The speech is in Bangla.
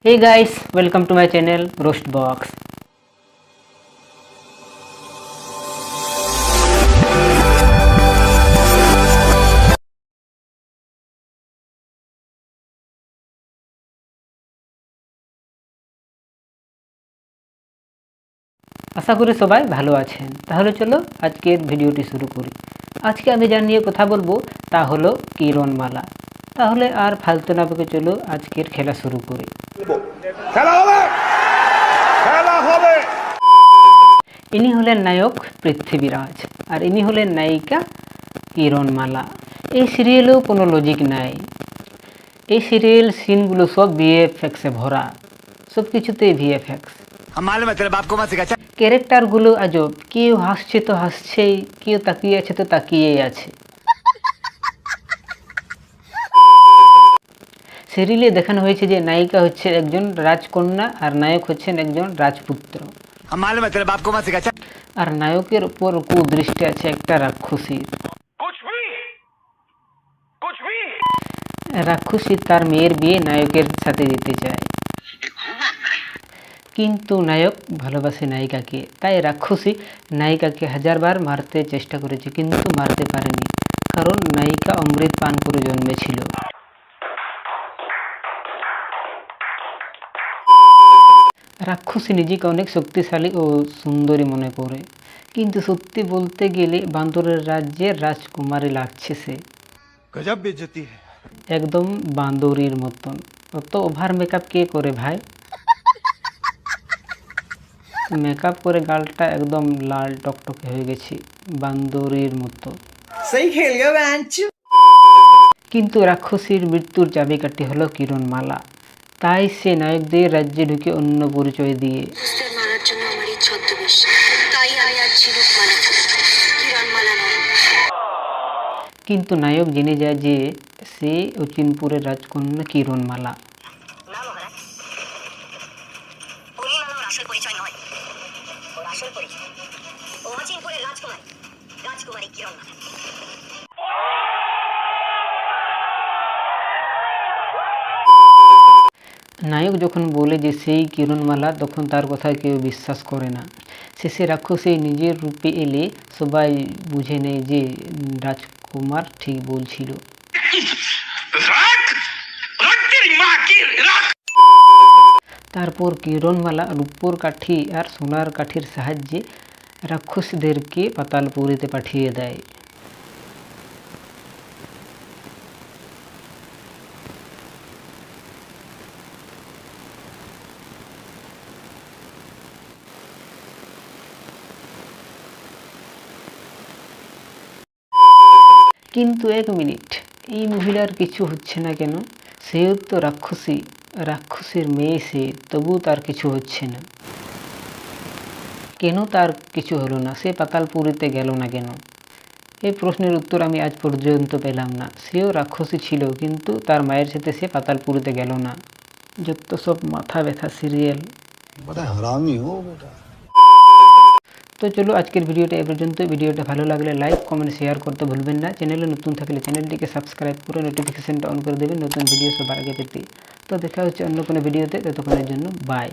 Hey guys, welcome to my channel Roast Box. আশা করি সবাই ভালো আছেন। তাহলে চলো আজকের ভিডিওটি শুরু করি। আজকে আমি যা নিয়ে কথা বলবো তা হলো কিরণমালা। তাহলে আর ফালতু না বকে চলো আজকের খেলা শুরু করি। খেলা হবে, খেলা হবে। ইনি হলেন নায়ক পৃথ্বীরাজ আর ইনি হলেন নায়িকা কিরণমালা। এই সিরিয়ালেও কোনো লজিক নাই। এই সিরিয়াল সিনগুলো সব ভিএফএক্সে ভরা, সব কিছুতেই ভিএফএক্স। ক্যারেক্টারগুলো আজব, কেউ হাসছে তো হাসছেই, কেউ তাকিয়ে আছে তো তাকিয়েই আছে। সিরিয়ালে দেখানো হয়েছে যে নায়িকা হচ্ছে একজন রাজকন্যা আর নায়ক হচ্ছেন একজন রাজপুত্র। আর নায়কের উপর কুদৃষ্টি আছে একটা রাক্ষসীর। রাক্ষসী তার মেয়ের বিয়ে নায়কের সাথে দিতে চায়, কিন্তু নায়ক ভালোবাসে নায়িকাকে, তাই রাক্ষসী নায়িকাকে হাজারবার মারতে চেষ্টা করেছে কিন্তু মারতে পারেনি, কারণ নায়িকা অমৃত পান করে জন্মেছিল। রাক্ষসী নিজেকে অনেক শক্তিশালী ও সুন্দরী মনে করে, কিন্তু সত্যি বলতে গেলে বান্দরের রাজ্যের রাজকুমারী লাগছে সে। গজব বেইজ্জতি है। একদম বান্দরীর মতন। অত ওভার মেকআপ কে করে ভাই? মেকআপ করে গালটা একদম লাল টকটকে হয়ে গেছে, বান্দরীর মতো। सही खेल गया बेंच। কিন্তু রাক্ষসীর মৃত্যুর চাবিকাঠি হলো কিরণমালা, তাই সে নায়কদের রাজ্যে ঢুকে অন্য পরিচয় দিয়ে। বুঝতে মারার জন্য আমার এই ছদ্মবেশ, তাই আমি আর ঝিনুকমালা কিরণমালা নয়। কিন্তু নায়ক জেনে যায় যে সে অচিনপুরের রাজকন্যা কিরণমালা। না মহারাজ, উনি আমার আসল পরিচয় নয়। ওর আসল পরিচয় ও অচিনপুরের রাজকুমারী, রাজকুমারী কিরণমালা। নায়ক যখন বলে যে সেই কিরণমালা, তখন তার কথা কেউ বিশ্বাস করে না। শেষে রাক্ষসী নিজের রূপে এলে সবাই বুঝে নেয় যে রাজকুমার ঠিক বলছিল। তারপর কিরণমালা রূপোর কাঠি আর সোনার কাঠির সাহায্যে রাক্ষসীদেরকে পাতালপুরীতে পাঠিয়ে দেয়। কিন্তু এক মিনিট, এই মহিলার কিছু হচ্ছে না কেন? সেও তো রাক্ষসী, রাক্ষসীর মেয়ে সে, তবু তার কিছু হচ্ছে না কেন? তার কিছু হলো না, সে পাতালপুরীতে গেল না কেন? এই প্রশ্নের উত্তর আমি আজ পর্যন্ত পেলাম না। সেও রাক্ষসী ছিল, কিন্তু তার মায়ের সাথে সে পাতালপুরীতে গেল না। যত সব মাথা ব্যথা সিরিয়াল। তো চলো আজকের ভিডিওটা এ পর্যন্ত। ভিডিওটা ভালো লাগলে লাইক কমেন্ট শেয়ার করতে ভুলবেন না। চ্যানেলে নতুন থাকলে চ্যানেলটিকে সাবস্ক্রাইব করে নোটিফিকেশনটা অন করে দেবেন নতুন ভিডিও সবার আগে পেতে। তো দেখা হচ্ছে অন্য কোনো ভিডিওতে, ততক্ষণের জন্য বাই।